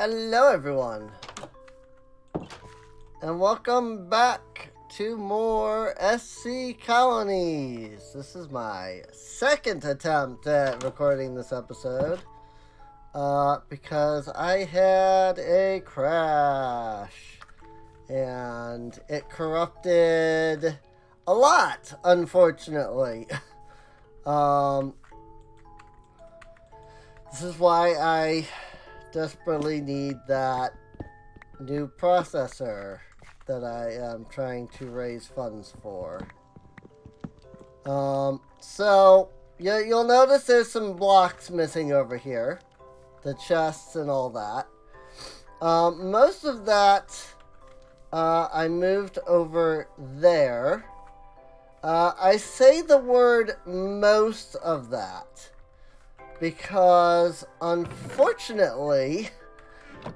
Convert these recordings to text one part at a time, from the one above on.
Hello everyone, and welcome back to more SC Colonies. This is my second attempt at recording this episode, because I had a crash, and it corrupted a lot, unfortunately. This is why I desperately need that new processor that I am trying to raise funds for. So you'll notice there's some blocks missing over here, the chests and all that. Most of that I moved over there. I say the word most of that because, unfortunately,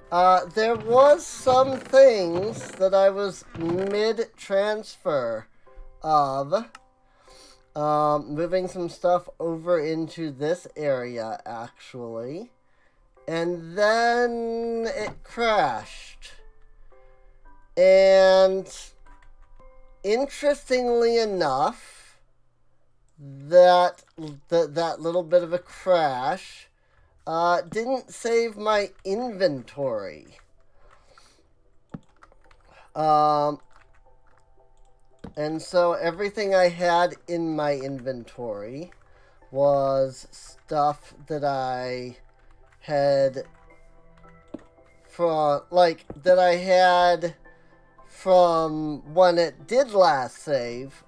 there was some things that I was mid-transfer of. Moving some stuff over into this area, actually. And then it crashed. And interestingly enough, that little bit of a crash didn't save my inventory. And so everything I had in my inventory was stuff that I had from when it did last save.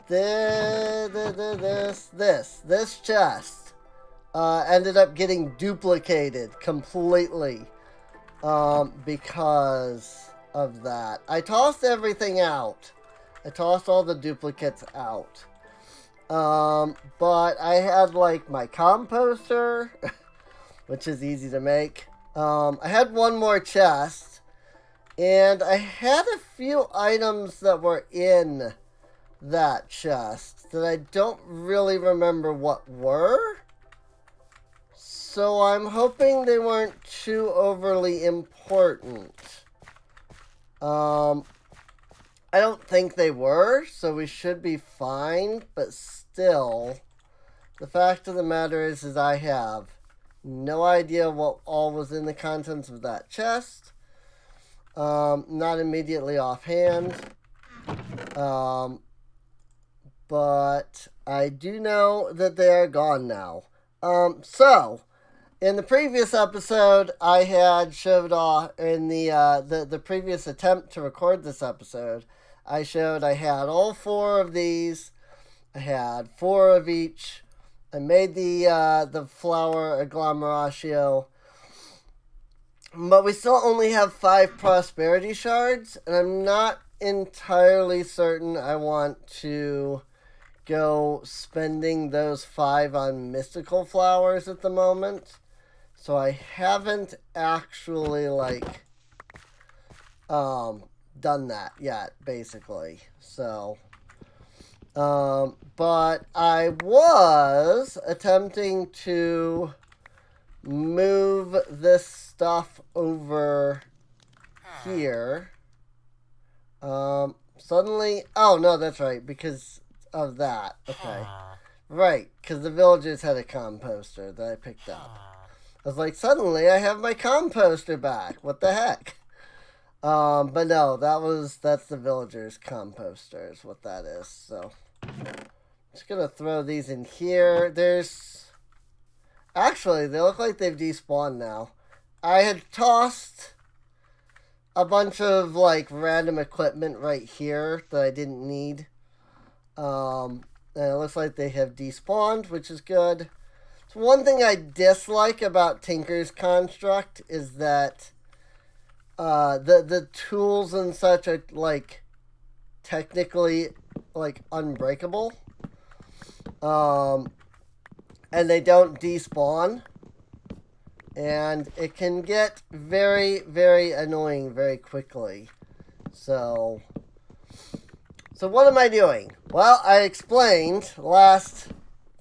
This chest ended up getting duplicated completely because of that. I tossed everything out. I tossed all the duplicates out. But I had like my composter, which is easy to make. I had one more chest, and I had a few items that were in that chest that I don't really remember what were. So I'm hoping they weren't too overly important. I don't think they were, so we should be fine, but still, the fact of the matter is I have no idea what all was in the contents of that chest. Not immediately offhand. But I do know that they are gone now. So, in the previous episode, I had showed off, in the previous attempt to record this episode, I showed I had all 4 of these. I had 4 of each. I made the flower agglomeratio. But we still only have 5 prosperity shards, and I'm not entirely certain I want to go spending those 5 on mystical flowers at the moment. So I haven't actually done that yet, basically. So but I was attempting to move this stuff over here. Suddenly, oh no, that's right, because of that. Okay. Right, because the villagers had a composter that I picked up. I was like, suddenly I have my composter back. What the heck? But no, that's the villagers' composter is what that is. So, I'm just gonna throw these in here. Actually, they look like they've despawned now. I had tossed a bunch of random equipment right here that I didn't need. And it looks like they have despawned, which is good. So one thing I dislike about Tinker's construct is that the tools and such are technically unbreakable. And they don't despawn. And it can get very, very annoying very quickly. So what am I doing? Well, I explained last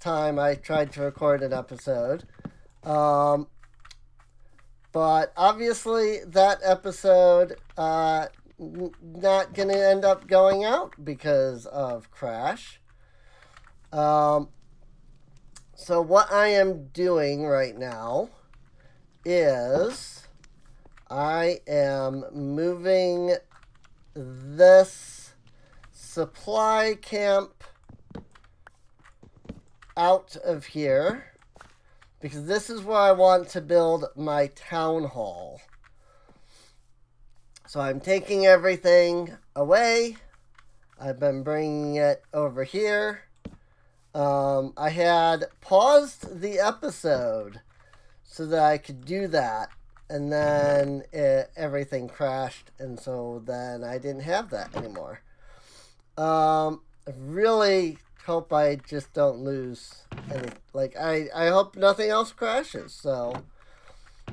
time I tried to record an episode But obviously that episode not going to end up going out because of Crash. So what I am doing right now is I am moving this supply camp out of here because this is where I want to build my town hall. So I'm taking everything away. I've been bringing it over here. I had paused the episode so that I could do that, and then everything crashed, and so then I didn't have that anymore. I really hope I just don't lose any. Like, I hope nothing else crashes, so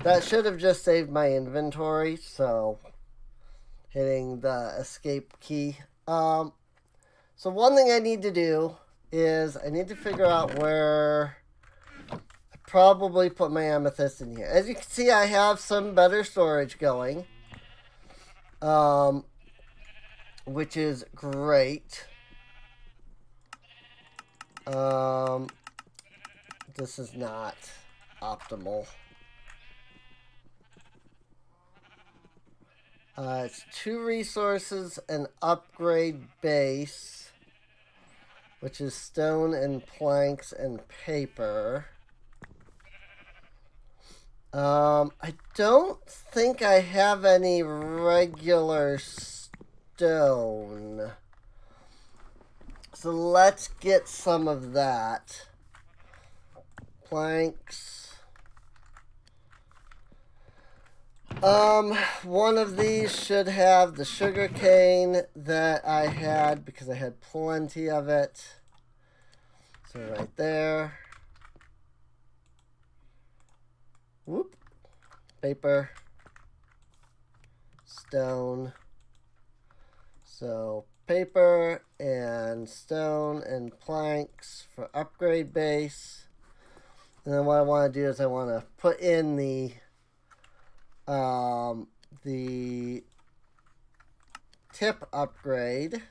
that should have just saved my inventory, so hitting the escape key. So one thing I need to do is I need to figure out where I probably put my amethyst in here. As you can see, I have some better storage going, which is great. This is not optimal. It's 2 resources and upgrade base, which is stone and planks and paper. I don't think I have any regular stone. So let's get some of that. Planks. One of these should have the sugar cane that I had because I had plenty of it. So right there. Whoop. Paper. Stone. So paper and stone and planks for upgrade base. And then what I want to do is I want to put in the tip upgrade.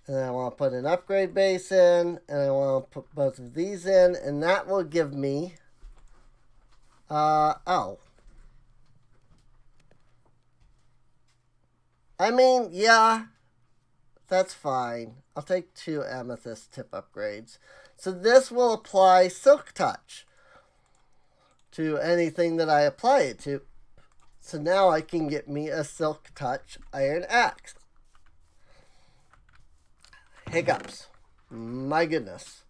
And I want to put an upgrade base in, and I want to put both of these in, and that will give me, oh. I mean, yeah, that's fine. I'll take 2 amethyst tip upgrades. So this will apply Silk Touch to anything that I apply it to. So now I can get me a Silk Touch iron axe. Hiccups. My goodness.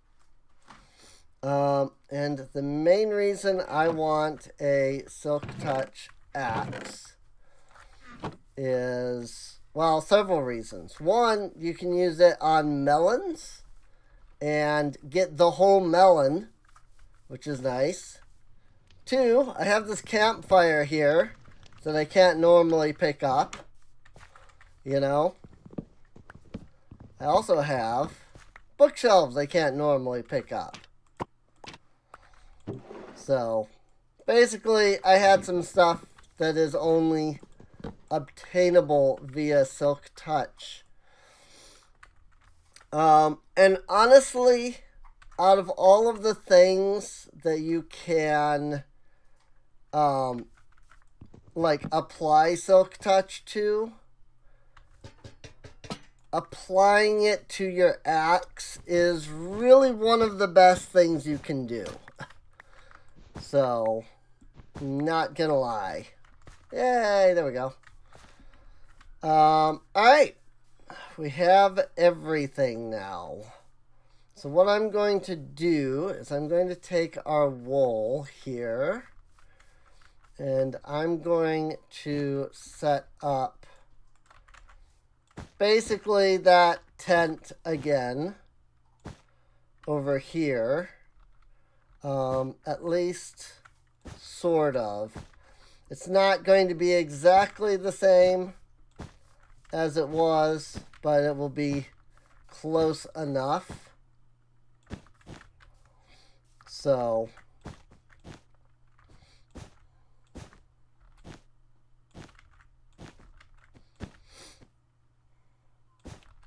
And the main reason I want a Silk Touch axe is, well, several reasons. One, you can use it on melons and get the whole melon, which is nice. 2, I have this campfire here that I can't normally pick up, you know. I also have bookshelves I can't normally pick up. So, basically, I had some stuff that is only obtainable via Silk Touch. And honestly, out of all of the things that you can, like, apply Silk Touch to, applying it to your axe is really one of the best things you can do. So, not gonna lie. Yay, there we go. Alright. We have everything now. So what I'm going to do is I'm going to take our wool here, and I'm going to set up basically that tent again over here. At least sort of. It's not going to be exactly the same as it was, but it will be close enough. So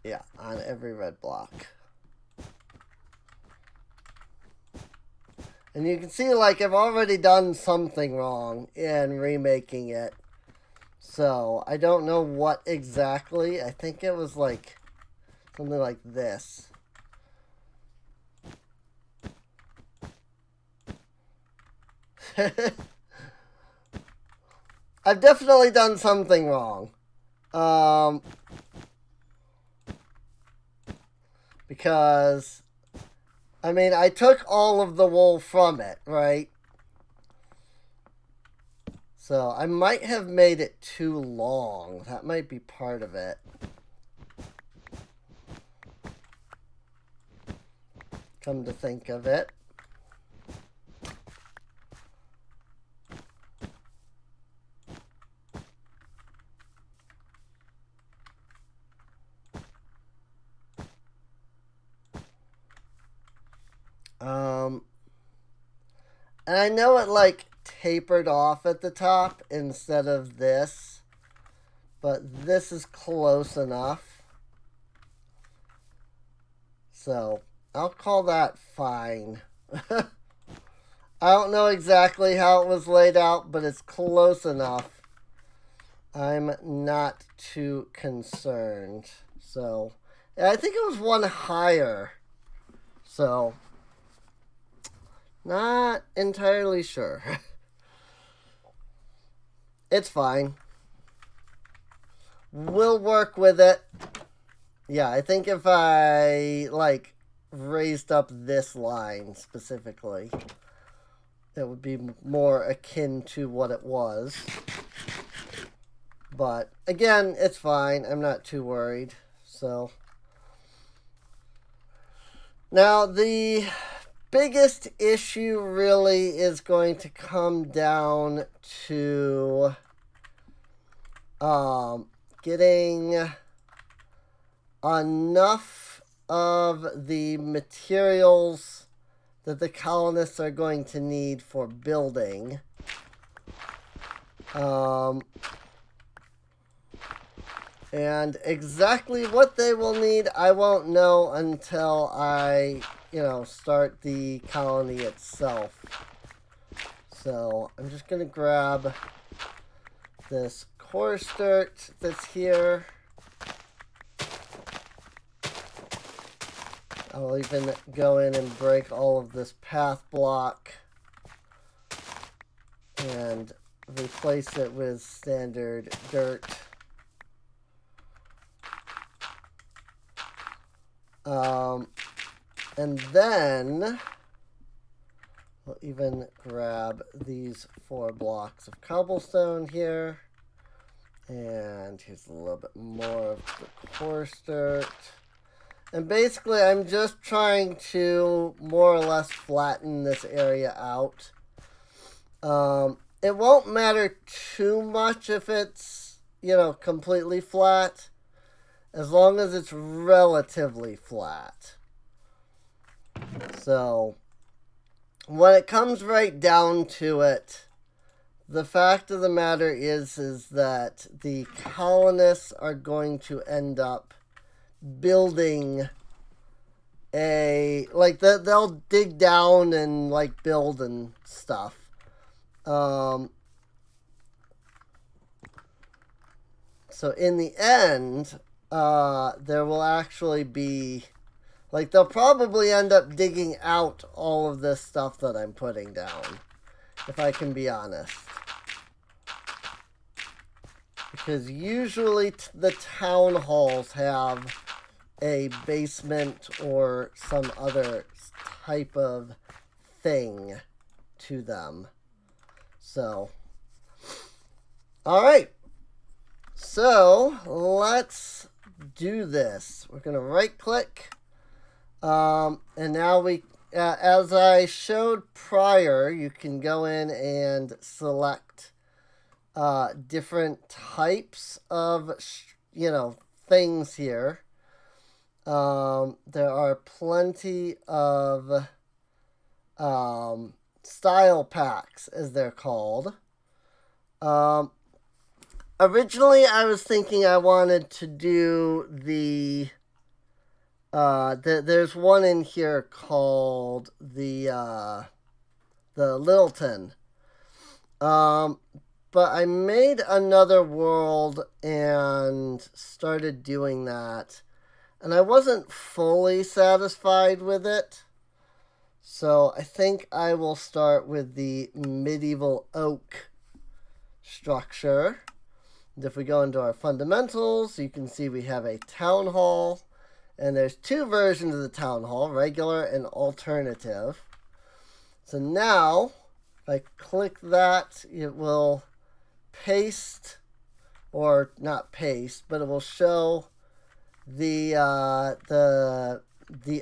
Yeah, on every red block. And you can see, like, I've already done something wrong in remaking it. So, I don't know what exactly. I think it was, like, something like this. I've definitely done something wrong. Because, I mean, I took all of the wool from it, right? So, I might have made it too long. That might be part of it. Come to think of it. And I know it, like, tapered off at the top instead of this. But this is close enough. So, I'll call that fine. I don't know exactly how it was laid out, but it's close enough. I'm not too concerned. So, I think it was one higher. So, not entirely sure. It's fine. We'll work with it. Yeah, I think if I, like, raised up this line specifically, it would be more akin to what it was. But, again, it's fine. I'm not too worried. So, now the biggest issue really is going to come down to getting enough of the materials that the colonists are going to need for building. And exactly what they will need, I won't know until I, start the colony itself. So I'm just going to grab this coarse dirt that's here. I'll even go in and break all of this path block and replace it with standard dirt. And then we'll even grab these 4 blocks of cobblestone here. And here's a little bit more of the coarse dirt. And basically, I'm just trying to more or less flatten this area out. It won't matter too much if it's, completely flat, as long as it's relatively flat. So, when it comes right down to it, the fact of the matter is that the colonists are going to end up building they'll dig down and, like, build and stuff. So in the end, there will actually be, like, they'll probably end up digging out all of this stuff that I'm putting down, if I can be honest. Because usually the town halls have a basement or some other type of thing to them. So, alright. So, let's do this. We're going to right click. And now as I showed prior, you can go in and select different types of, things here. There are plenty of style packs, as they're called. Originally, I was thinking I wanted to do the There's one in here called the Littleton. Um, but I made another world and started doing that, and I wasn't fully satisfied with it. So I think I will start with the medieval oak structure. And if we go into our fundamentals, you can see we have a town hall. And there's two versions of the town hall, regular and alternative. So now, if I click that, it will paste, or not paste, but it will show the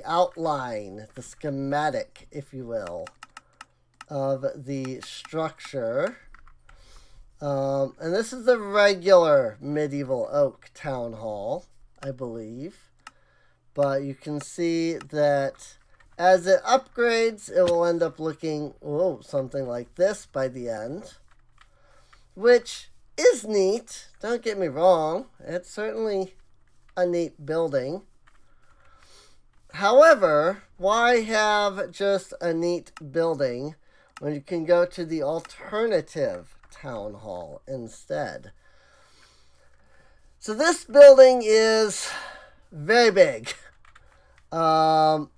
outline, the schematic, if you will, of the structure. And this is the regular medieval oak town hall, I believe. But you can see that as it upgrades, it will end up looking something like this by the end, which is neat. Don't get me wrong. It's certainly a neat building. However, why have just a neat building when you can go to the alternative town hall instead? So this building is very big.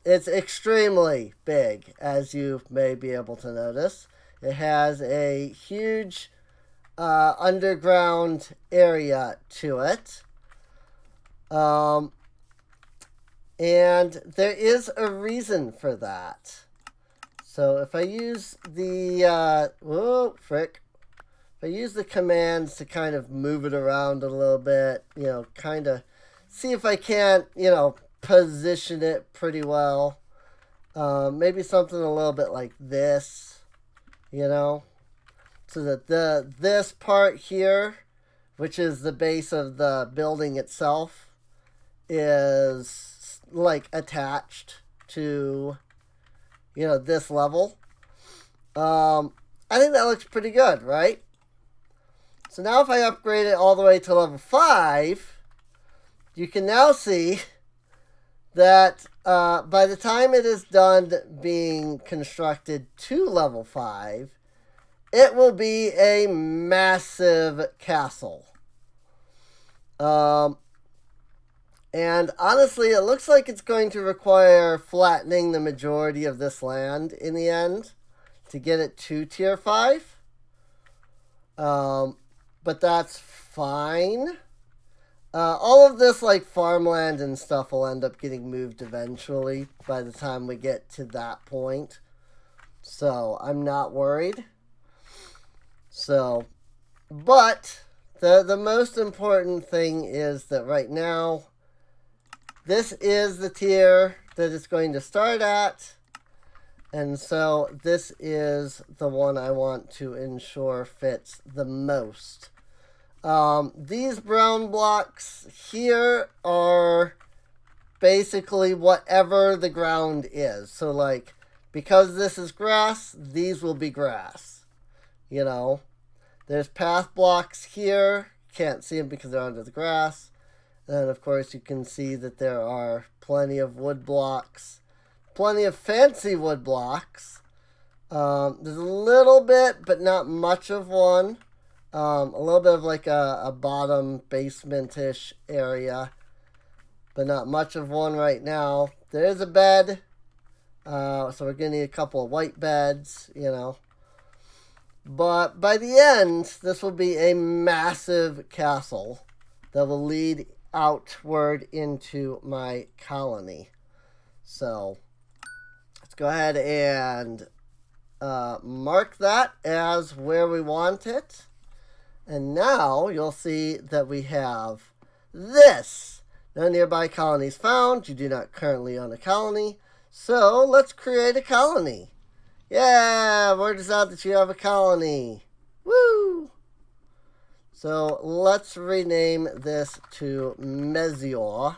It's extremely big, as you may be able to notice. It has a huge underground area to it. And there is a reason for that. So if I use the if I use the commands to kind of move it around a little bit, kind of see if I can't, position it pretty well. Maybe something a little bit like this, so that this part here, which is the base of the building itself, is like attached to, this level. I think that looks pretty good, right? So now if I upgrade it all the way to level 5, you can now see that by the time it is done being constructed to level 5, it will be a massive castle. And honestly, it looks like it's going to require flattening the majority of this land in the end to get it to tier 5. But that's fine. All of this, like farmland and stuff, will end up getting moved eventually by the time we get to that point. So I'm not worried. But the most important thing is that right now, this is the tier that it's going to start at. And so this is the one I want to ensure fits the most. These brown blocks here are basically whatever the ground is. So like, because this is grass, these will be grass. There's path blocks here. Can't see them because they're under the grass. And of course you can see that there are plenty of wood blocks. Plenty of fancy wood blocks. There's a little bit, but not much of one. A little bit of like a bottom basement-ish area, but not much of one right now. There is a bed, so we're going to need a couple of white beds, But by the end, this will be a massive castle that will lead outward into my colony. So let's go ahead and mark that as where we want it. And now you'll see that we have this. No nearby colonies found. You do not currently own a colony. So let's create a colony. Yeah, word is out that you have a colony. Woo! So let's rename this to Mezior,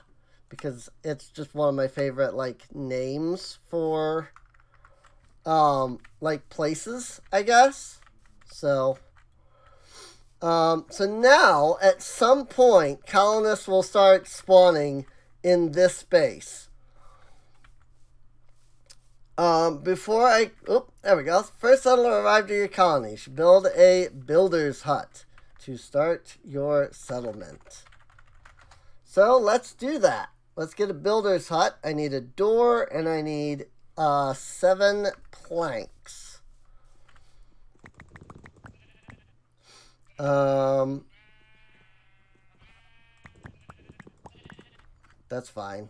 because it's just one of my favorite names for places, I guess. So now, at some point, colonists will start spawning in this space. Before I... Oh, there we go. First settler arrived at your colony. You should build a builder's hut to start your settlement. So, let's do that. Let's get a builder's hut. I need a door, and I need 7 planks. That's fine.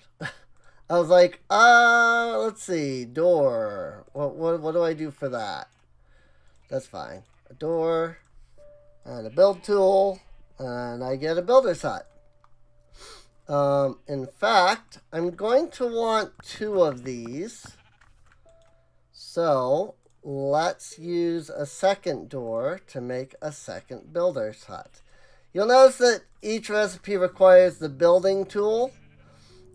I was like, let's see, door. What do I do for that? That's fine. A door and a build tool, and I get a builder's hut. In fact, I'm going to want 2 of these. So let's use a second door to make a second builder's hut. You'll notice that each recipe requires the building tool.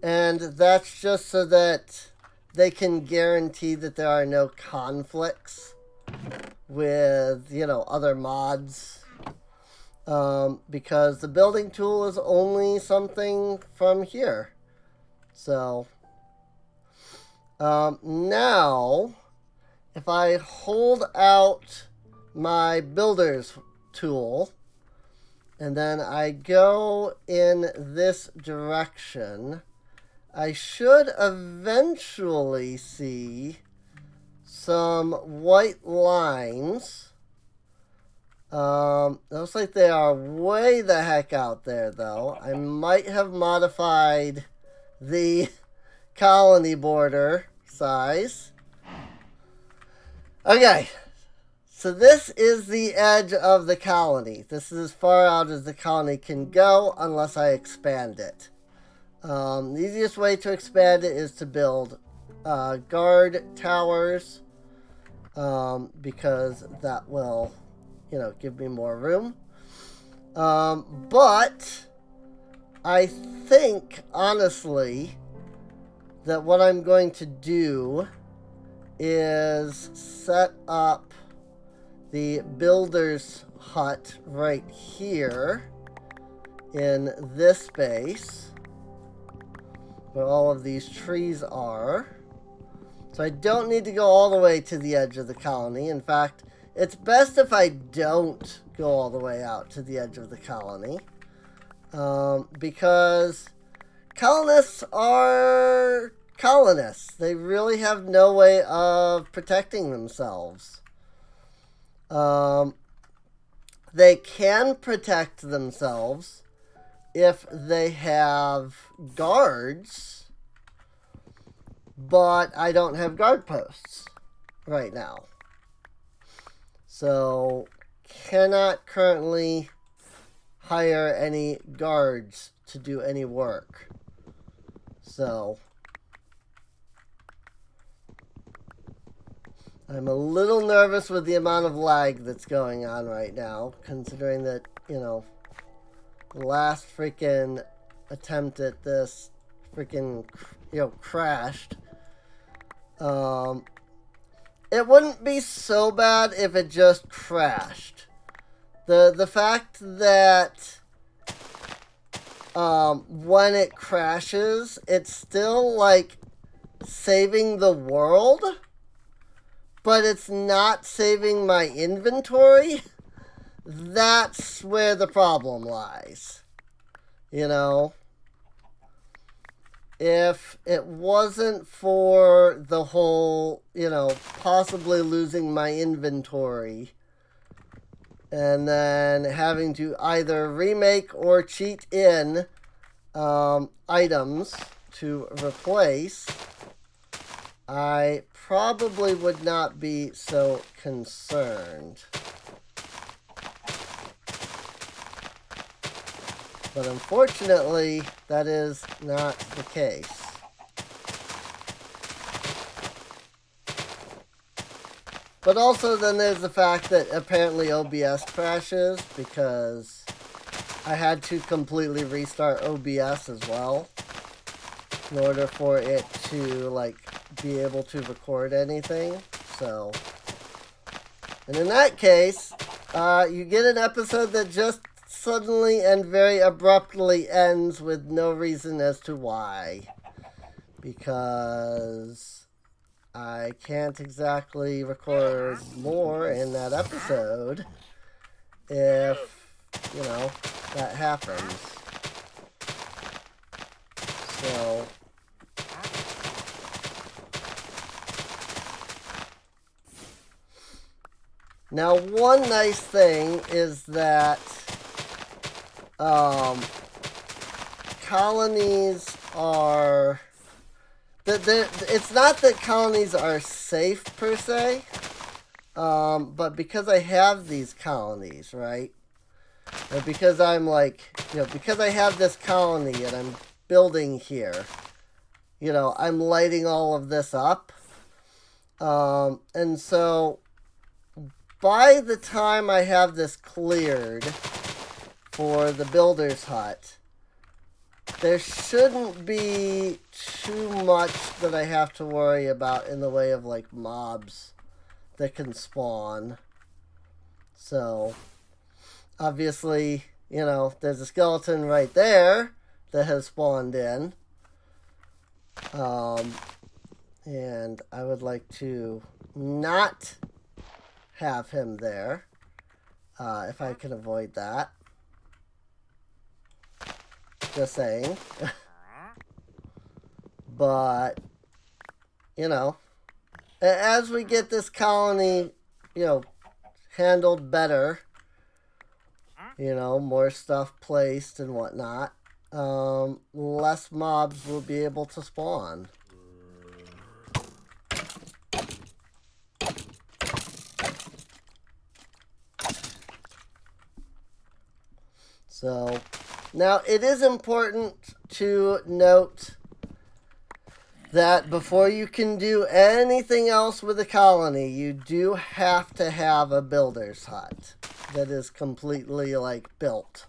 And that's just so that they can guarantee that there are no conflicts with, other mods. Because the building tool is only something from here. So, now, if I hold out my builder's tool, and then I go in this direction, I should eventually see some white lines. Looks like they are way the heck out there, though. I might have modified the colony border size. Okay, so this is the edge of the colony. This is as far out as the colony can go unless I expand it. The easiest way to expand it is to build guard towers, because that will, give me more room. But I think, honestly, that what I'm going to do is set up the builder's hut right here in this space, where all of these trees are. So I don't need to go all the way to the edge of the colony. In fact, it's best if I don't go all the way out to the edge of the colony. Because colonists are colonists. They really have no way of protecting themselves. They can protect themselves if they have guards, but I don't have guard posts right now. So, cannot currently hire any guards to do any work. So, I'm a little nervous with the amount of lag that's going on right now, considering that, last freaking attempt at this freaking, crashed. It wouldn't be so bad if it just crashed. The fact that when it crashes, it's still saving the world, but it's not saving my inventory. That's where the problem lies. If it wasn't for the whole, possibly losing my inventory and then having to either remake or cheat in items to replace, I probably would not be so concerned. But unfortunately, that is not the case. But also then there's the fact that apparently OBS crashes because I had to completely restart OBS as well in order for it to be able to record anything. So, and in that case, you get an episode that just suddenly and very abruptly ends with no reason as to why. Because I can't exactly record more in that episode if, you know, that happens. So, now one nice thing is that colonies are... It's not that colonies are safe per se, but because I have these colonies, right? Or because I'm like, because I have this colony and I'm building here, I'm lighting all of this up. And so by the time I have this cleared for the builder's hut, there shouldn't be too much that I have to worry about in the way of like mobs that can spawn. So obviously, there's a skeleton right there that has spawned in. And I would like to not have him there, if I can avoid that. Just saying. But, as we get this colony, handled better, more stuff placed and whatnot, less mobs will be able to spawn. So, now it is important to note that before you can do anything else with a colony, you do have to have a builder's hut that is completely, built.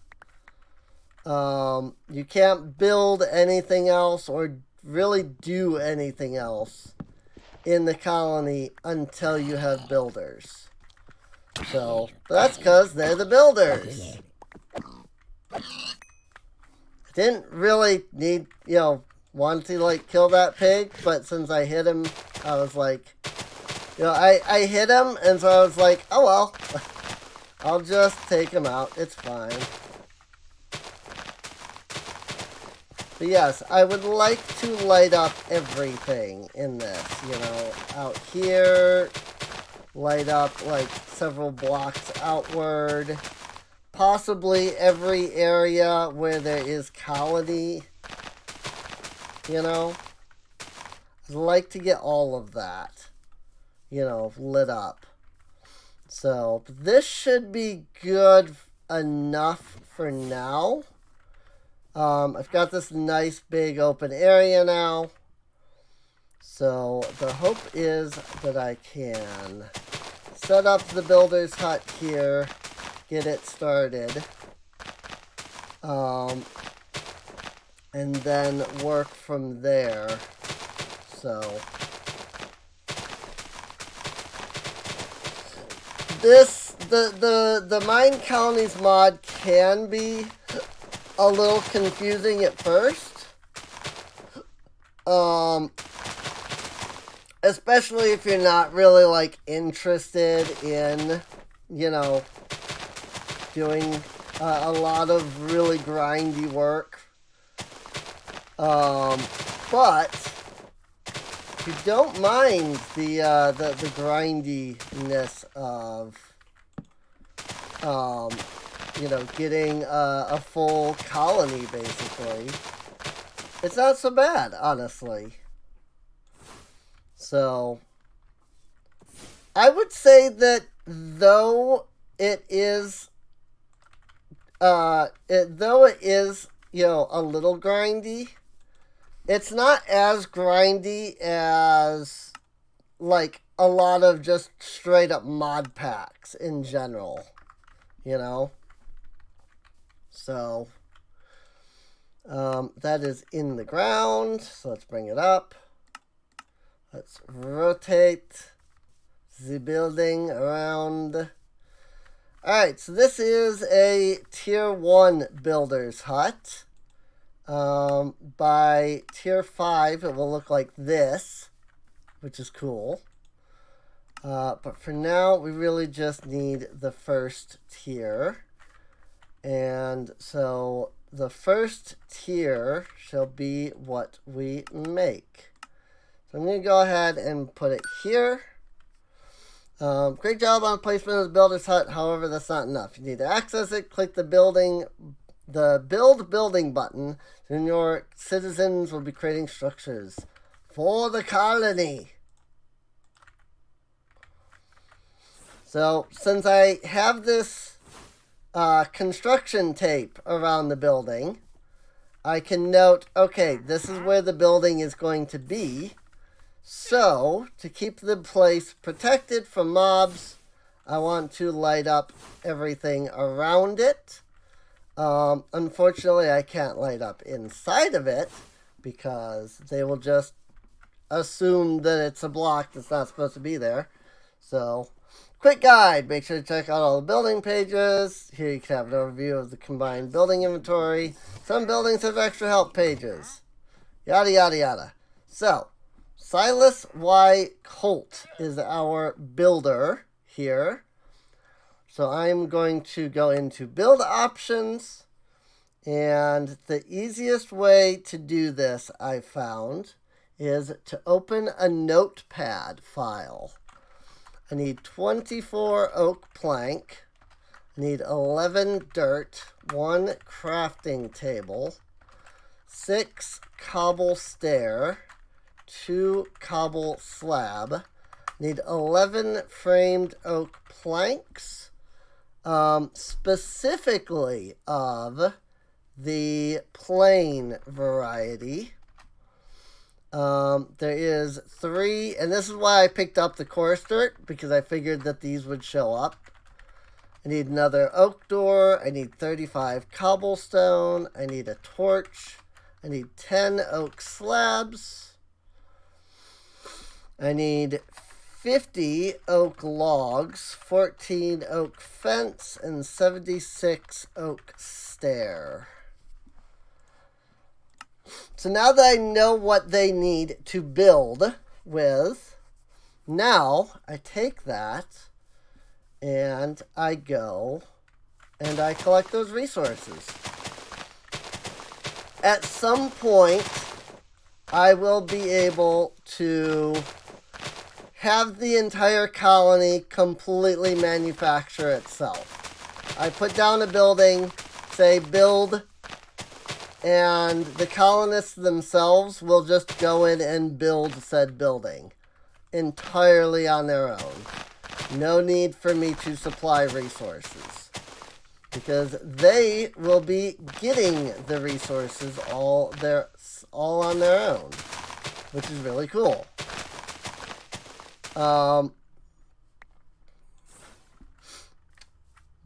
You can't build anything else or really do anything else in the colony until you have builders. So, that's because they're the builders. Didn't really need, want to, kill that pig, but since I hit him, I was like, I hit him, and so I was like, oh well, I'll just take him out, it's fine. But yes, I would like to light up everything in this, out here, light up, several blocks outward, possibly every area where there is colony, I'd like to get all of that, lit up. So, this should be good enough for now. I've got this nice big open area now. So, the hope is that I can set up the builder's hut here, get it started, and then work from there. So the Minecolonies mod can be a little confusing at first, especially if you're not really interested in doing a lot of really grindy work. But if you don't mind the grindiness of getting a full colony, basically, it's not so bad, honestly. So I would say that though it is a little grindy, it's not as grindy as a lot of just straight up mod packs in general, so that is in the ground. So let's bring it up, let's rotate the building around. Alright, so this is a tier 1 builder's hut. By tier 5, it will look like this. which is cool. But for now, we really just need the first tier. And so the first tier shall be what we make. So I'm going to go ahead and put it here. Great job on placement of the builder's hut. However, that's not enough. You need to access it. Click the build building button. Then your citizens will be creating structures for the colony. So since I have this construction tape around the building, I can note, okay, this is where the building is going to be. So, to keep the place protected from mobs, I want to light up everything around it. Unfortunately, I can't light up inside of it because they will just assume that it's a block that's not supposed to be there. So, quick guide. Make sure to check out all the building pages. Here you can have an overview of the combined building inventory. Some buildings have extra help pages. Yada, yada, yada. So, Silas Y. Colt is our builder here. So I'm going to go into build options. And the easiest way to do this, I found, is to open a notepad file. I need 24 oak plank. I need 11 dirt, 1 crafting table, 6 cobble stair, 2 cobble slab. Need 11 framed oak planks, specifically of the plain variety. There is 3, and this is why I picked up the coarse dirt, because I figured that these would show up. I need another oak door. I need 35 cobblestone. I need a torch. I need 10 oak slabs. I need 50 oak logs, 14 oak fence, and 76 oak stair. So now that I know what they need to build with, now I take that and I go and I collect those resources. At some point, I will be able to have the entire colony completely manufacture itself. I put down a building, say build, and the colonists themselves will just go in and build said building entirely on their own. No need for me to supply resources, because they will be getting the resources all on their own, which is really cool.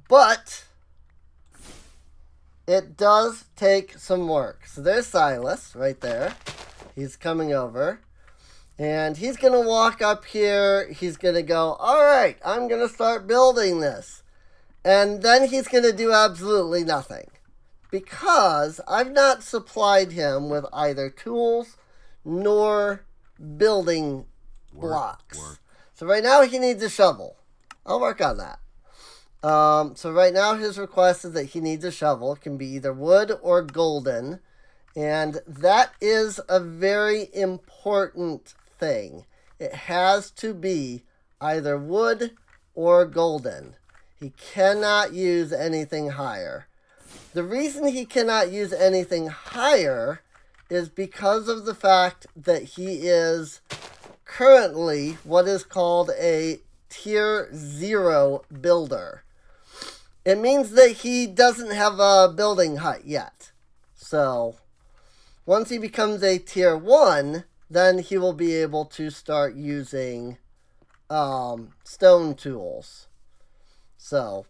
But it does take some work. So there's Silas right there. He's coming over. And he's going to walk up here. He's going to go, all right, I'm going to start building this. And then he's going to do absolutely nothing, because I've not supplied him with either tools nor building blocks. So right now he needs a shovel. I'll work on that. So right now his request is that he needs a shovel. It can be either wood or golden. And that is a very important thing. It has to be either wood or golden. He cannot use anything higher. The reason he cannot use anything higher is because of the fact that he is currently what is called a tier 0 builder. It means that he doesn't have a building hut yet. So once he becomes a tier 1, then he will be able to start using stone tools. So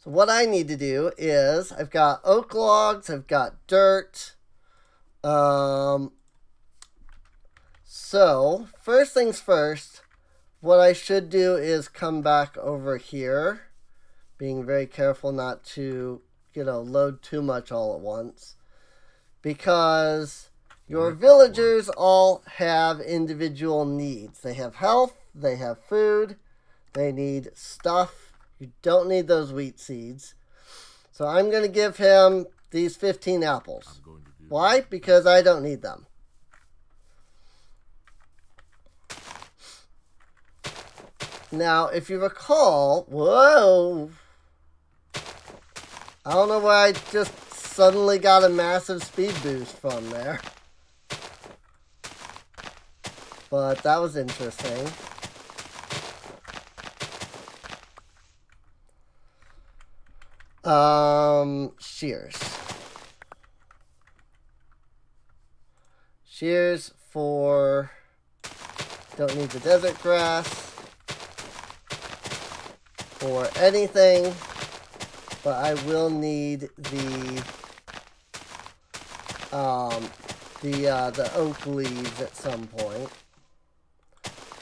what I need to do is, I've got oak logs, I've got dirt. So first things first, what I should do is come back over here, being very careful not to, load too much all at once. Because Your villagers all have individual needs. They have health, they have food, they need stuff. You don't need those wheat seeds. So I'm going to give him these 15 apples. Why? Because I don't need them. Now, if you recall, whoa, I don't know where I just suddenly got a massive speed boost from there. But that was interesting. Shears. Shears for, don't need the desert grass for anything, but I will need the oak leaves at some point.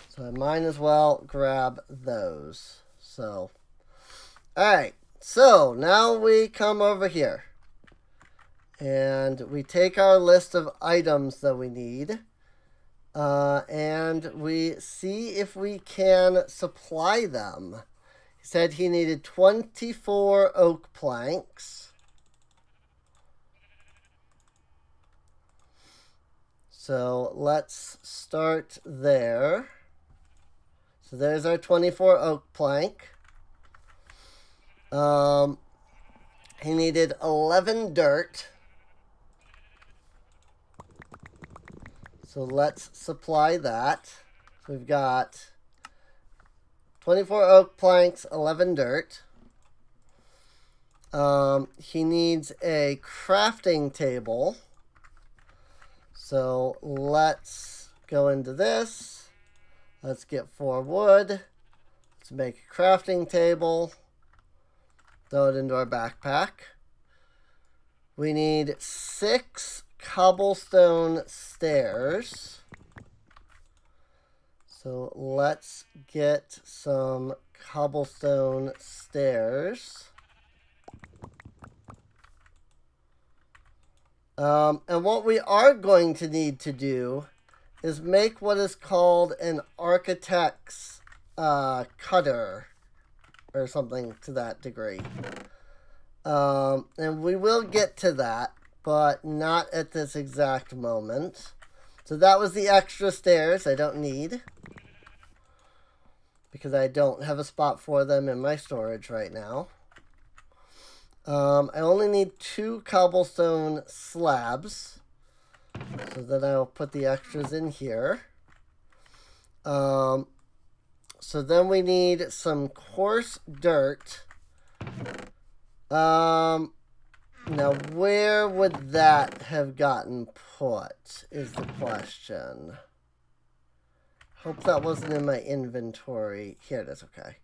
So I might as well grab those. So, alright. So, now we come over here. And we take our list of items that we need. And we see if we can supply them. He said he needed 24 oak planks. So, let's start there. So there's our 24 oak plank. He needed 11 dirt. So let's supply that. So we've got 24 oak planks, 11 dirt. He needs a crafting table. So let's go into this. Let's get 4 wood. Let's make a crafting table. Throw it into our backpack. We need 6 cobblestone stairs. So let's get some cobblestone stairs. And what we are going to need to do is make what is called an architect's cutter, or something to that degree. And we will get to that, but not at this exact moment. So that was the extra stairs I don't need, because I don't have a spot for them in my storage right now. I only need 2 cobblestone slabs. So then I'll put the extras in here. So then we need some coarse dirt. Now where would that have gotten put is the question. Hope that wasn't in my inventory. Here it is, okay. I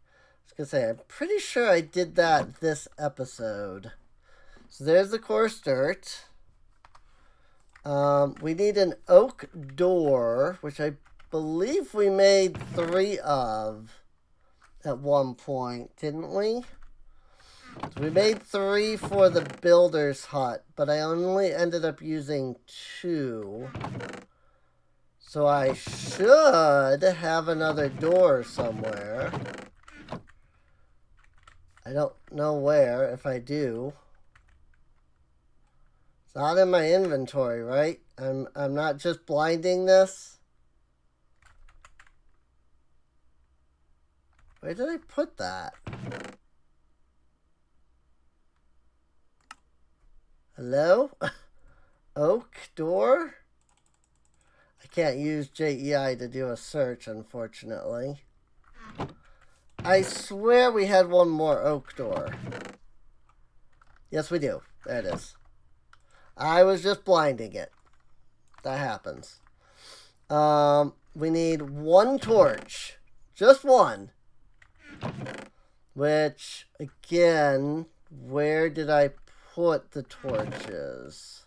was going to say, I'm pretty sure I did that this episode. So there's the coarse dirt. We need an oak door, which I believe we made 3 of at one point, didn't we? So we made 3 for the builder's hut, but I only ended up using 2. So I should have another door somewhere. I don't know where, if I do. It's not in my inventory, right? I'm not just blinding this. Where did I put that? Hello? Oak door? I can't use JEI to do a search, unfortunately. I swear we had one more oak door. Yes, we do. There it is. I was just blinding it. That happens. We need 1 torch. Just 1. Which, again, where did I put the torches?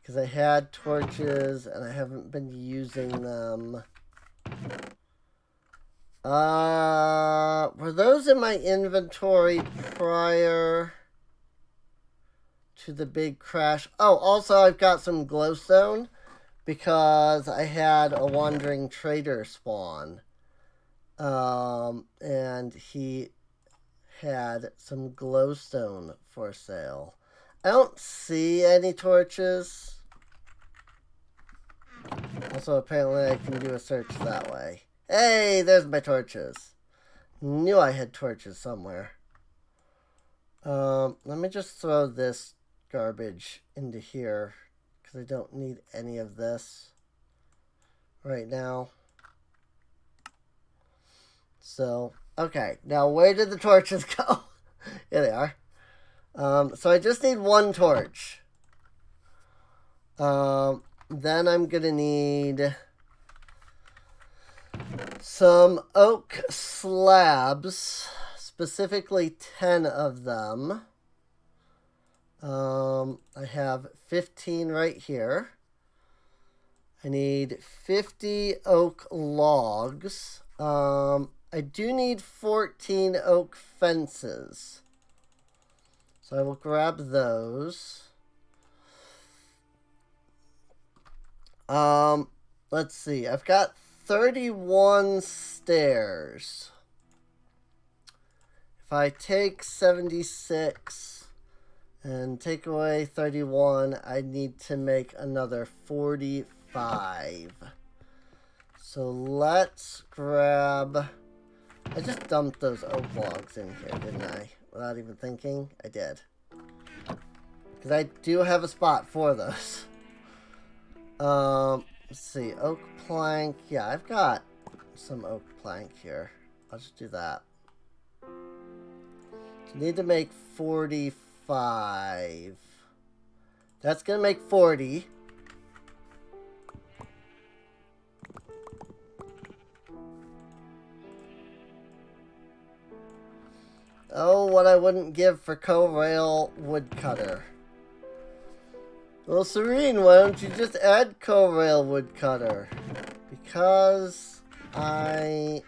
Because I had torches and I haven't been using them. Were those in my inventory prior to the big crash. Oh, also I've got some glowstone because I had a wandering trader spawn. And he had some glowstone for sale. I don't see any torches. Also, apparently I can do a search that way. Hey, there's my torches. Knew I had torches somewhere. Let me just throw this garbage into here because I don't need any of this right now. So, okay. Now, where did the torches go? Here they are. So I just need one torch. Then I'm going to need some oak slabs, specifically 10 of them. I have 15 right here. I need 50 oak logs. I do need 14 oak fences. So I will grab those. Let's see. I've got 31 stairs. If I take 76 and take away 31, I need to make another 45. So let's grab... I just dumped those oak logs in here, didn't I? Without even thinking? I did. Because I do have a spot for those. Let's see. Oak plank. Yeah, I've got some oak plank here. I'll just do that. So need to make 45. That's going to make 40. Oh, what I wouldn't give for co-rail woodcutter. Well, Serene, why don't you just add co-rail woodcutter? Because I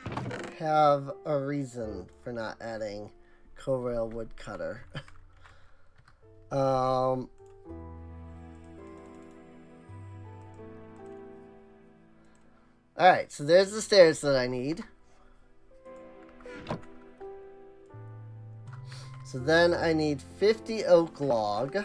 have a reason for not adding co-rail woodcutter. Alright, so there's the stairs that I need. So then I need 50 oak log.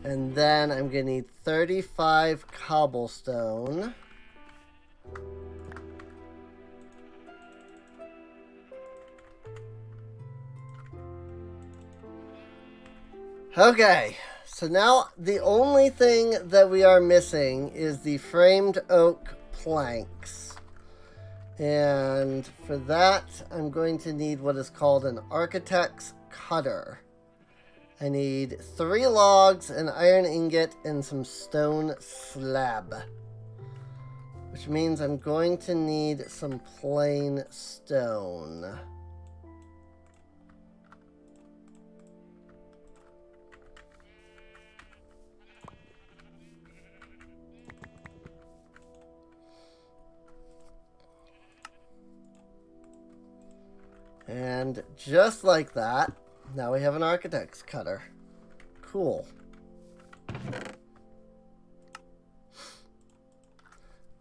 And then I'm going to need 35 cobblestone. Okay. So now the only thing that we are missing is the framed oak planks. And for that, I'm going to need what is called an architect's cutter. I need 3 logs, an iron ingot, and some stone slab. Which means I'm going to need some plain stone. And just like that, now we have an architect's cutter. Cool.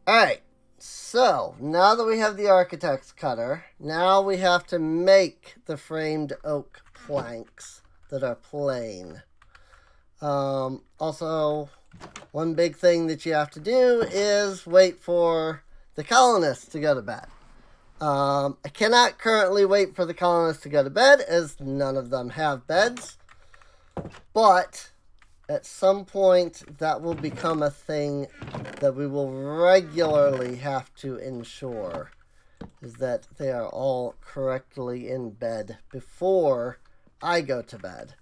Alright, so now that we have the architect's cutter, now we have to make the framed oak planks that are plain. Also, one big thing that you have to do is wait for the colonists to go to bed. I cannot currently wait for the colonists to go to bed, as none of them have beds. But at some point, that will become a thing that we will regularly have to ensure, is that they are all correctly in bed before I go to bed.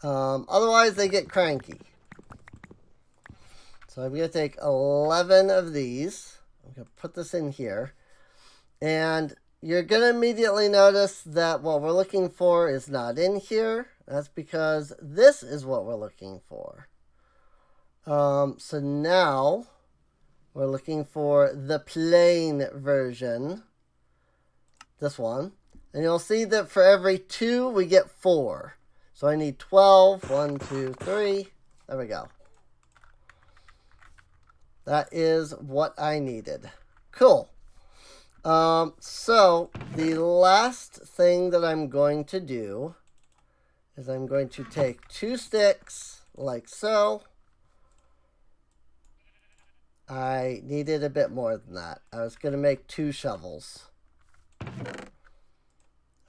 Otherwise, they get cranky. So I'm going to take 11 of these. I'm going to put this in here. And you're going to immediately notice that what we're looking for is not in here. That's because this is what we're looking for. So now We're looking for the plain version. This one. And you'll see that for every 2, we get 4. So I need 12. 1, 2, 3. There we go. That is what I needed. Cool. So the last thing that I'm going to do is I'm going to take 2 sticks like so. I needed a bit more than that. I was going to make 2 shovels. I'm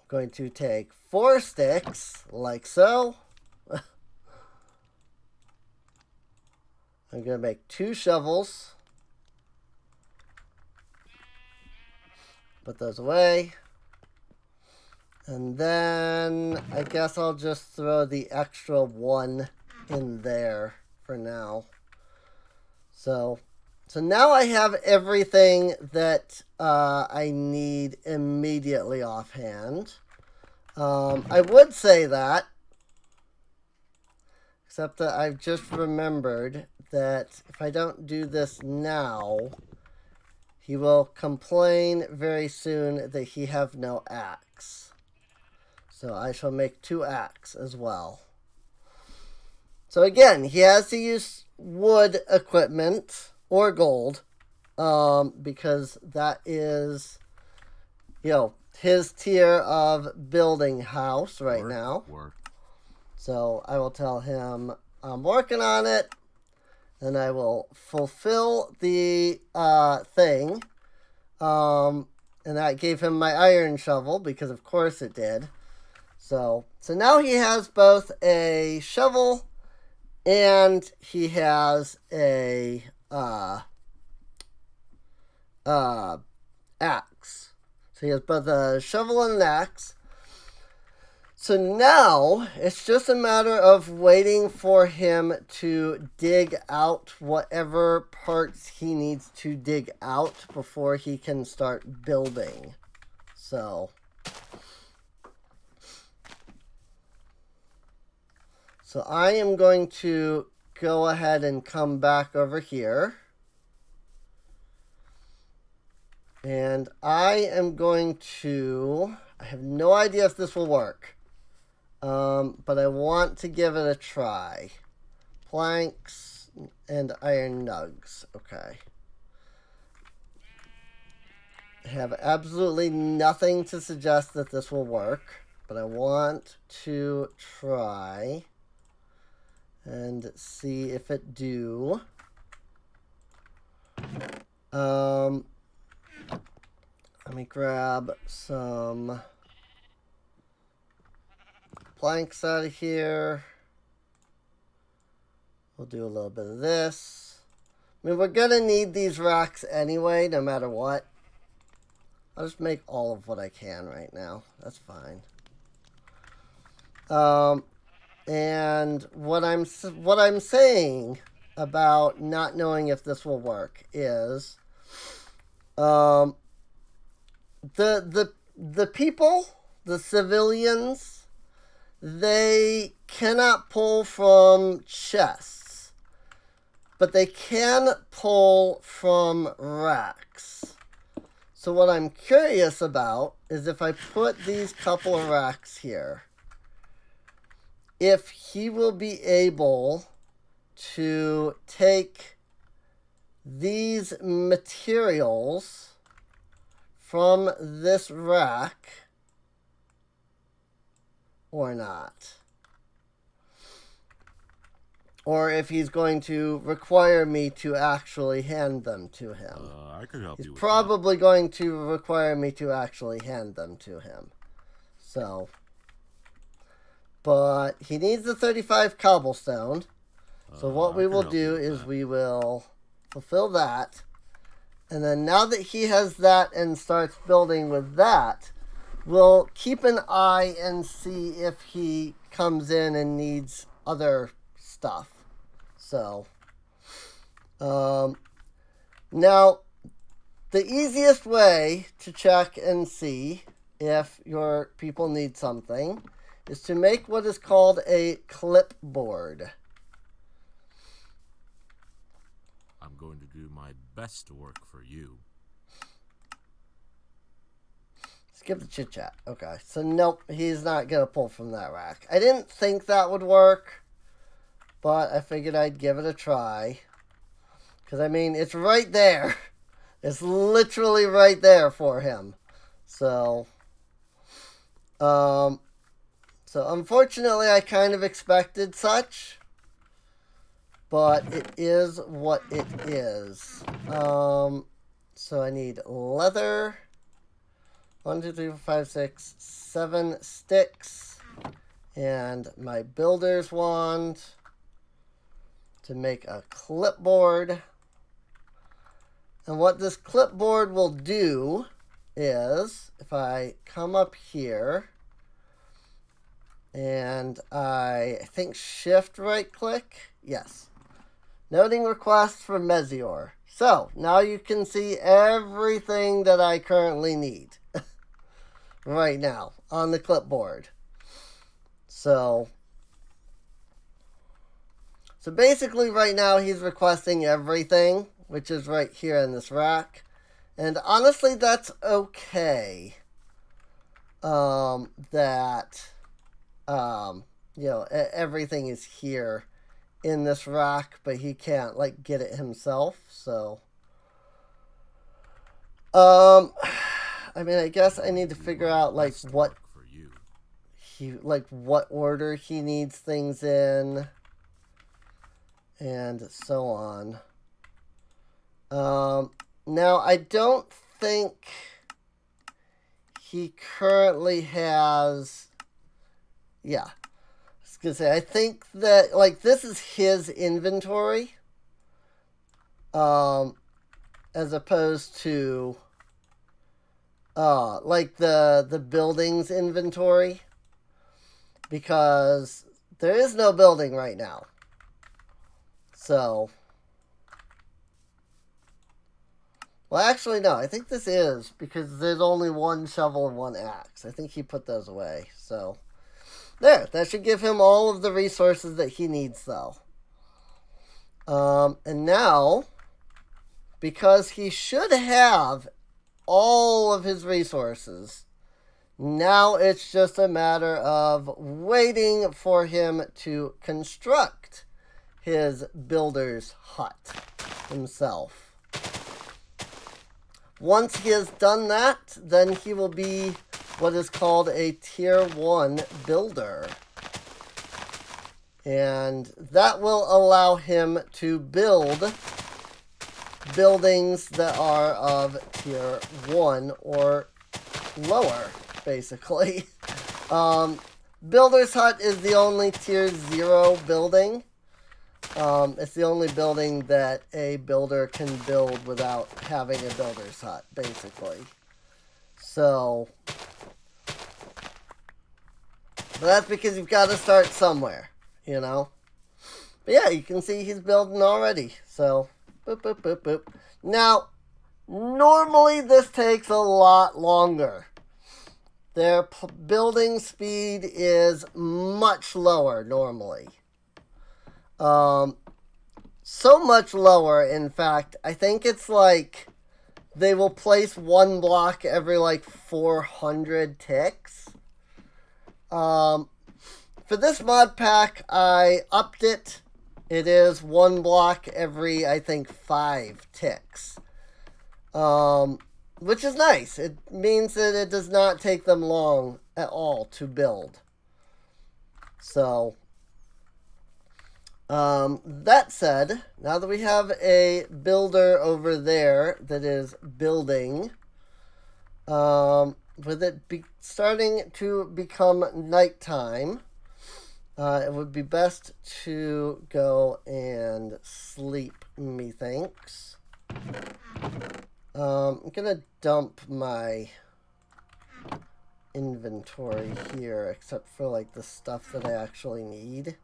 going to take 4 sticks like so. I'm going to make 2 shovels. Put those away. And then I guess I'll just throw the extra 1 in there for now. So now I have everything that I need immediately offhand. I would say that, except that I've just remembered that if I don't do this now, he will complain very soon that he have no axe. So I shall make 2 axe as well. So again, he has to use wood equipment or gold, because that is, his tier of building house right now. So I will tell him I'm working on it, and I will fulfill the thing. And that gave him my iron shovel, because of course it did. So now he has both a shovel and he has a axe. So he has both a shovel and an axe. So now it's just a matter of waiting for him to dig out whatever parts he needs to dig out before he can start building. So I am going to go ahead and come back over here. And I am going to, I have no idea if this will work, but I want to give it a try. Planks and iron nugs. Okay. I have absolutely nothing to suggest that this will work, but I want to try and see if it do. Let me grab some planks out of here. We'll do a little bit of this. I mean, we're gonna need these racks anyway, no matter what. I'll just make all of what I can right now. That's fine. And what I'm saying about not knowing if this will work is, the people, the civilians, they cannot pull from chests, but they can pull from racks. So what I'm curious about is if I put these couple of racks here, if he will be able to take these materials from this rack or not. Or if he's going to require me to actually hand them to him. I could help you with probably going to require me to actually hand them to him. So, but he needs the 35 cobblestone. So what we will do is we will fulfill that. And then now that he has that and starts building with that, we'll keep an eye and see if he comes in and needs other stuff. So, now, the easiest way to check and see if your people need something is to make what is called a clipboard. I'm going to do my my best to work for you. Skip the chit chat. Okay, so nope, he's not gonna pull from that rack. I didn't think that would work, but I figured I'd give it a try. Because, I mean, it's right there. It's literally right there for him. So unfortunately, I kind of expected such. But it is what it is. So I need leather. 1, 2, 3, 4, 5, 6, 7 sticks. And my builder's wand to make a clipboard. And what this clipboard will do is, if I come up here and I think shift right click, yes. Noting requests for Mezior. So, now you can see everything that I currently need right now on the clipboard. So basically right now he's requesting everything, which is right here in this rack. And honestly, that's okay. Everything is here in this rack, but he can't like get it himself. So I mean, I guess I need to figure out like what order he needs things in and so on. Now I don't think he currently has, yeah. I think that like this is his inventory, as opposed to like the buildings inventory, because there is no building right now. So, well, actually no, I think this is, because there's only 1 shovel and 1 axe. I think he put those away. So there, that should give him all of the resources that he needs, though. And now, because he should have all of his resources, now it's just a matter of waiting for him to construct his builder's hut himself. Once he has done that, then he will be what is called a tier 1 builder. And that will allow him to build buildings that are of tier 1 or lower, basically. Builder's hut is the only tier 0 building. It's the only building that a builder can build without having a builder's hut, basically. So, but that's because you've got to start somewhere, you know? But yeah, you can see he's building already. So, boop, boop, boop, boop. Now, normally this takes a lot longer. Their building speed is much lower normally. So much lower, in fact, I think it's like they will place 1 block every like 400 ticks. For this mod pack, I upped it. It is 1 block every, I think, 5 ticks. Which is nice. It means that it does not take them long at all to build. So, that said, now that we have a builder over there that is building, with it starting to become nighttime, it would be best to go and sleep, methinks. I'm gonna dump my inventory here, except for like the stuff that I actually need.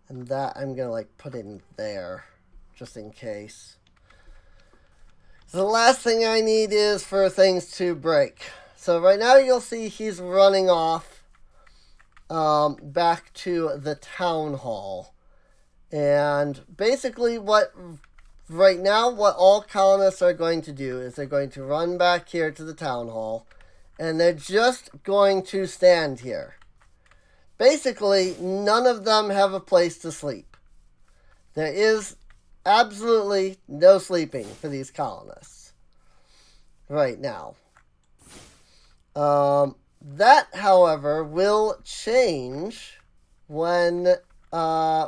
And that I'm gonna like put in there, just in case. So the last thing I need is for things to break. So right now you'll see he's running off back to the town hall. And basically what right now, what all colonists are going to do is they're going to run back here to the town hall, and they're just going to stand here. Basically, none of them have a place to sleep. There is absolutely no sleeping for these colonists right now. That, however, will change when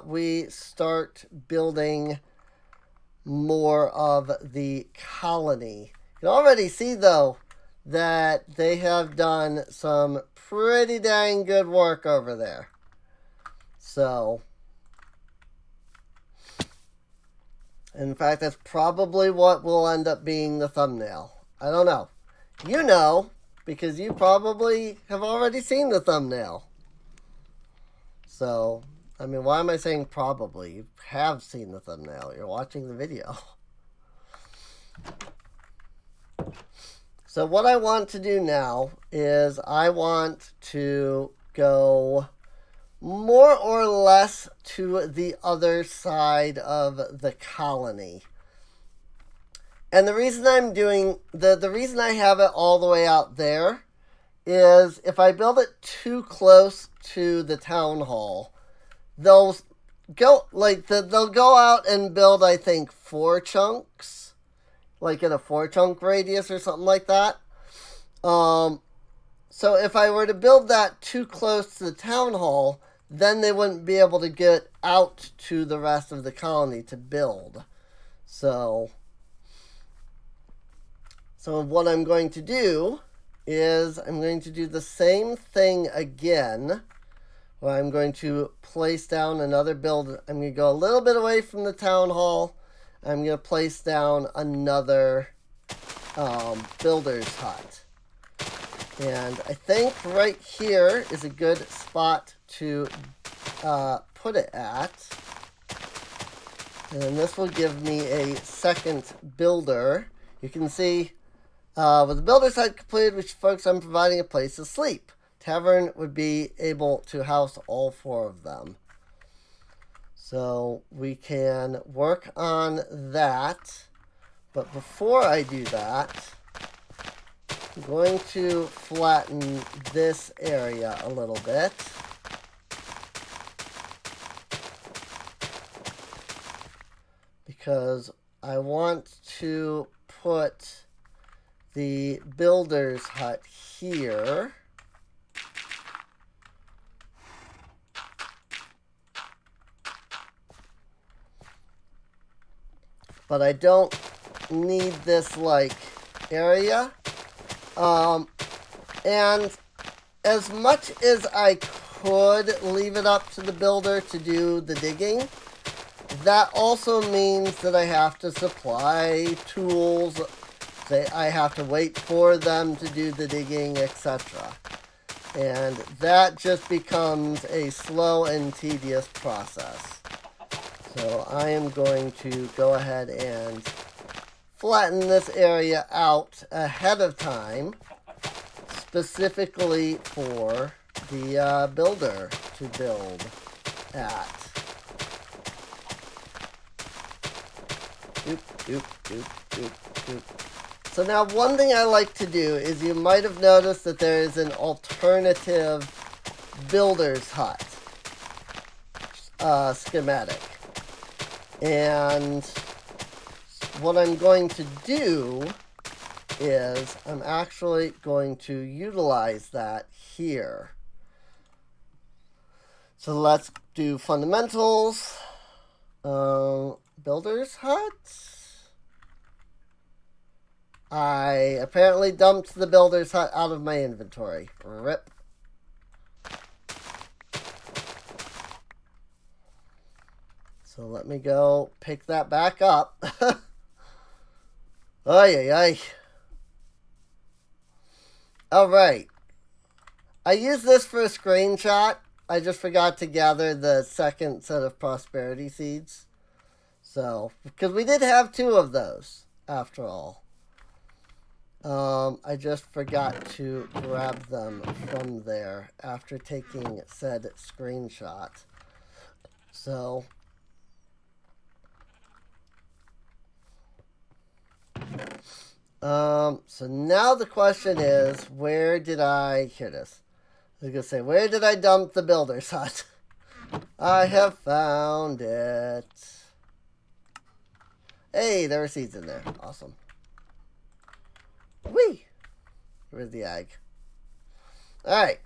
we start building more of the colony. You can already see, though, that they have done some pretty dang good work over there. So, in fact, that's probably what will end up being the thumbnail. I don't know. You know, because you probably have already seen the thumbnail. So, I mean, why am I saying probably? You have seen the thumbnail. You're watching the video. So what I want to do now is I want to go more or less to the other side of the colony. And the reason I'm doing, the reason I have it all the way out there is if I build it too close to the town hall, they'll go out and build, I think, 4 chunks, like in a 4-chunk radius or something like that. So if I were to build that too close to the town hall, then they wouldn't be able to get out to the rest of the colony to build. So what I'm going to do is I'm going to do the same thing again, where I'm going to place down another builder. I'm going to go a little bit away from the town hall. I'm going to place down another builder's hut. And I think right here is a good spot to put it at. And this will give me a second builder. You can see with the builder's hut completed, we should focus on providing a place to sleep. Tavern would be able to house all 4 of them. So we can work on that. But before I do that, I'm going to flatten this area a little bit. Because I want to put the builder's hut here. But I don't need this, like, area. And as much as I could leave it up to the builder to do the digging, that also means that I have to supply tools. I have to wait for them to do the digging, etc. And that just becomes a slow and tedious process. So I am going to go ahead and flatten this area out ahead of time, specifically for the builder to build at. Doop, doop, doop, doop, doop. So now one thing I like to do is you might have noticed that there is an alternative builder's hut schematic. And what I'm going to do is I'm actually going to utilize that here. So let's do fundamentals. Builder's hut. I apparently dumped the builder's hut out of my inventory. RIP. So let me go pick that back up. Ay, ay, ay. Alright. I used this for a screenshot. I just forgot to gather the second set of prosperity seeds. So, because we did have 2 of those, after all. I just forgot to grab them from there after taking said screenshot. So, So now the question is, where did I... Here it is. I was going to say, where did I dump the builder's hut? I have found it. Hey, there are seeds in there. Awesome. Whee! Where's the egg? Alright.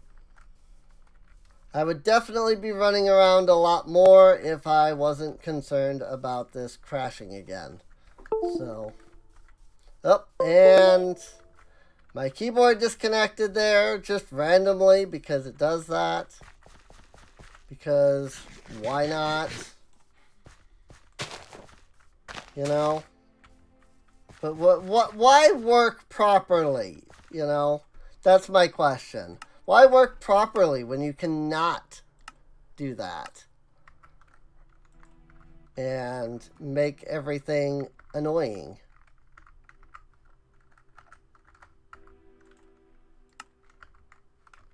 I would definitely be running around a lot more if I wasn't concerned about this crashing again. So... Oh, and my keyboard disconnected there just randomly because it does that. Because why not? You know? But why work properly? You know? That's my question. Why work properly when you cannot do that? And make everything annoying.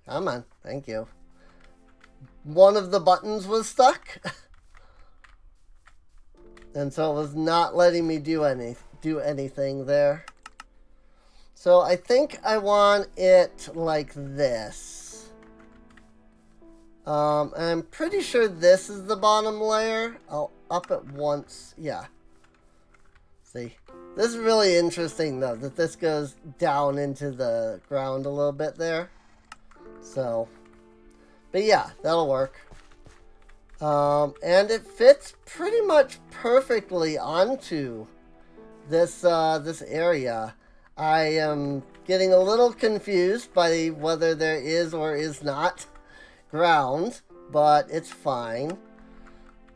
Come on, thank you. One of the buttons was stuck. And so it was not letting me do anything there. So I think I want it like this. I'm pretty sure this is the bottom layer. I'll up it once. Yeah. See? This is really interesting though, that this goes down into the ground a little bit there. So, but yeah, that'll work. And it fits pretty much perfectly onto this this area. I am getting a little confused by whether there is or is not ground, but it's fine.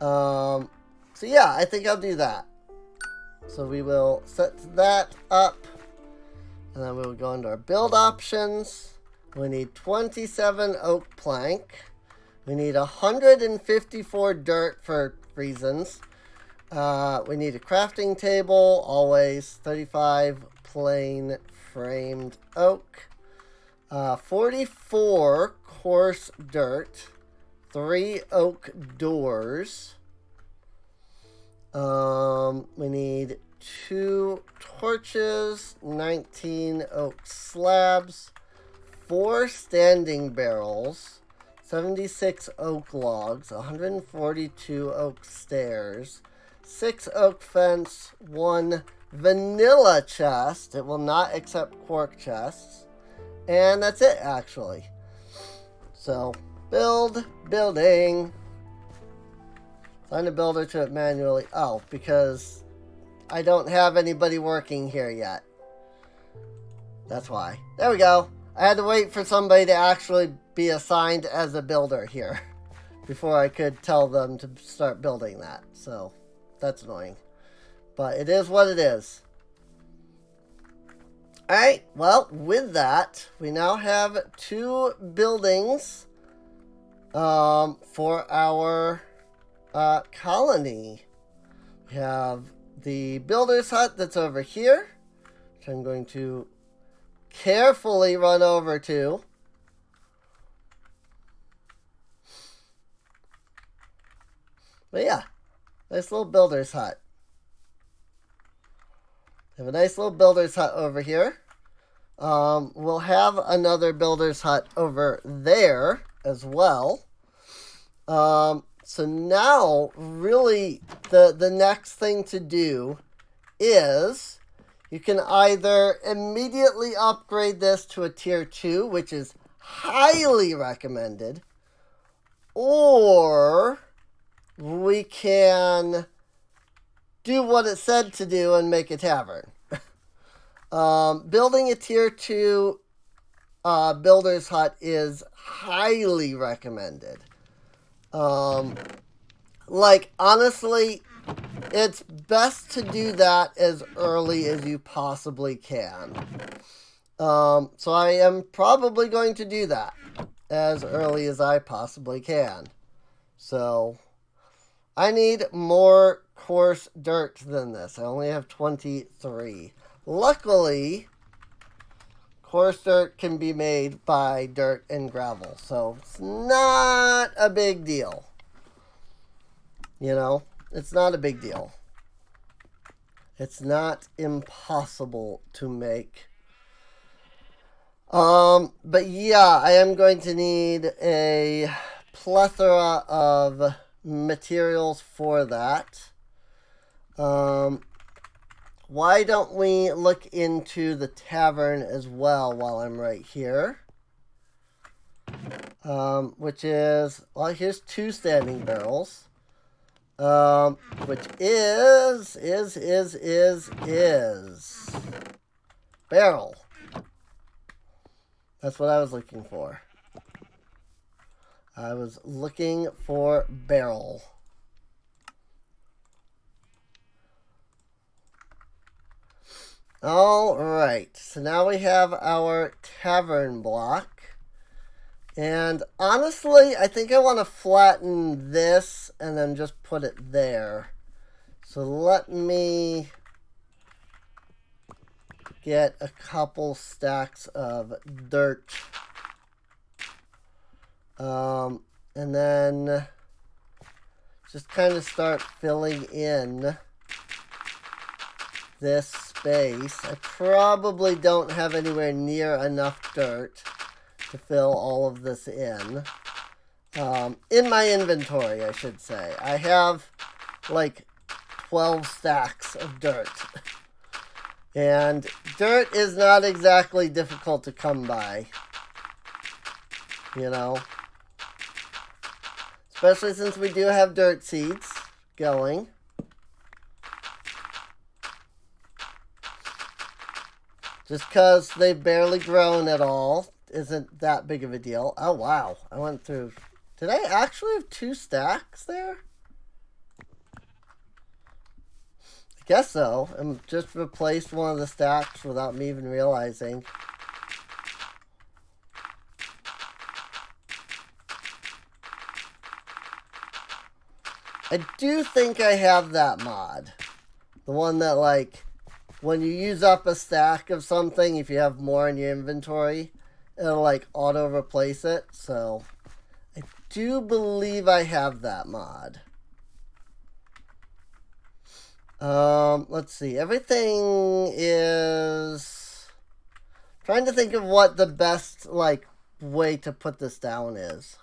So yeah, I think I'll do that. So we will set that up, and then we'll go into our build options. We need 27 oak plank. We need 154 dirt for reasons. We need a crafting table, always 35 plain framed oak. 44 coarse dirt. 3 oak doors. We need 2 torches, 19 oak slabs. 4 standing barrels, 76 oak logs, 142 oak stairs, 6 oak fence, 1 vanilla chest. It will not accept quark chests. And that's it, actually. So, building. Assign a builder to it manually. Oh, because I don't have anybody working here yet. That's why. There we go. I had to wait for somebody to actually be assigned as a builder here before I could tell them to start building that. So, that's annoying. But it is what it is. Alright, well, with that, we now have 2 buildings for our colony. We have the builder's hut that's over here, which I'm going to carefully run over to. But yeah, nice little builder's hut. We have a nice little builder's hut over here. We'll have another builder's hut over there as well. So now, really, the next thing to do is you can either immediately upgrade this to a tier 2, which is highly recommended, or we can do what it said to do and make a tavern. Building a tier 2 builder's hut is highly recommended. Like, honestly, it's best to do that as early as you possibly can. So I am probably going to do that as early as I possibly can. So I need more coarse dirt than this. I only have 23. Luckily, coarse dirt can be made by dirt and gravel, so it's not a big deal. You know, it's not a big deal. It's not impossible to make. But yeah, I am going to need a plethora of materials for that. Why don't we look into the tavern as well while I'm right here? Which is, well, here's 2 standing barrels. Which is barrel. That's what I was looking for. I was looking for barrel. Alright, so now we have our tavern block. And honestly, I think I want to flatten this and then just put it there. So let me get a couple stacks of dirt. And then just kind of start filling in this space. I probably don't have anywhere near enough dirt to fill all of this in my inventory, I should say. I have like 12 stacks of dirt. And dirt is not exactly difficult to come by. You know? Especially since we do have dirt seeds going. Just because they've barely grown at all isn't that big of a deal. Oh, wow. I went through... Did I actually have 2 stacks there? I guess so. I just replaced one of the stacks without me even realizing. I do think I have that mod. The one that, like, when you use up a stack of something, if you have more in your inventory, it'll, like, auto-replace it. So, I do believe I have that mod. Let's see. Everything is... trying to think of what the best, like, way to put this down is.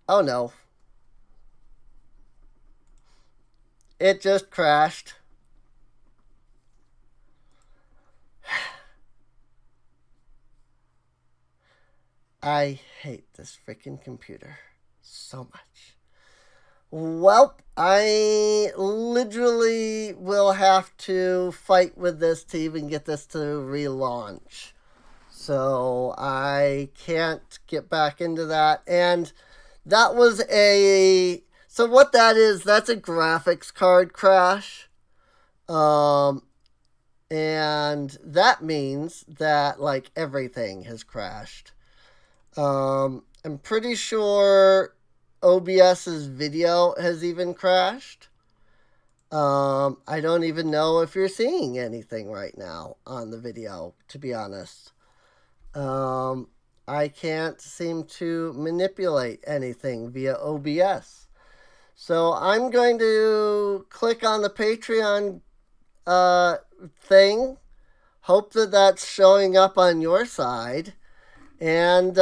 Oh, no. It just crashed. I hate this freaking computer so much. Well, I literally will have to fight with this to even get this to relaunch. So I can't get back into that. And that was a... So what that is, that's a graphics card crash. And that means that, like, everything has crashed. I'm pretty sure OBS's video has even crashed. I don't even know if you're seeing anything right now on the video, to be honest. I can't seem to manipulate anything via OBS. So I'm going to click on the Patreon thing. Hope that that's showing up on your side. And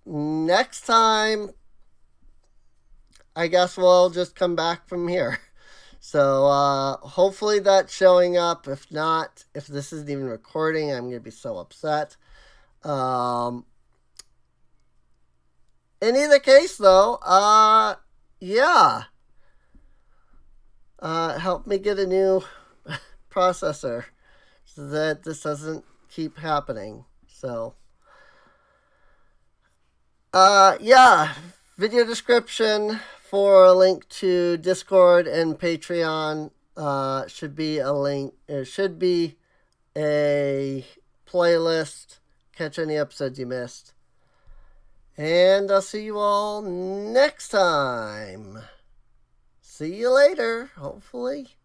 next time, I guess we'll just come back from here. So hopefully that's showing up. If not, if this isn't even recording, I'm going to be so upset. In either case, though, yeah. Help me get a new processor so that this doesn't keep happening. So, yeah. Video description for a link to Discord and Patreon. Should be a link. It should be a playlist. Catch any episodes you missed. And I'll see you all next time. See you later, hopefully.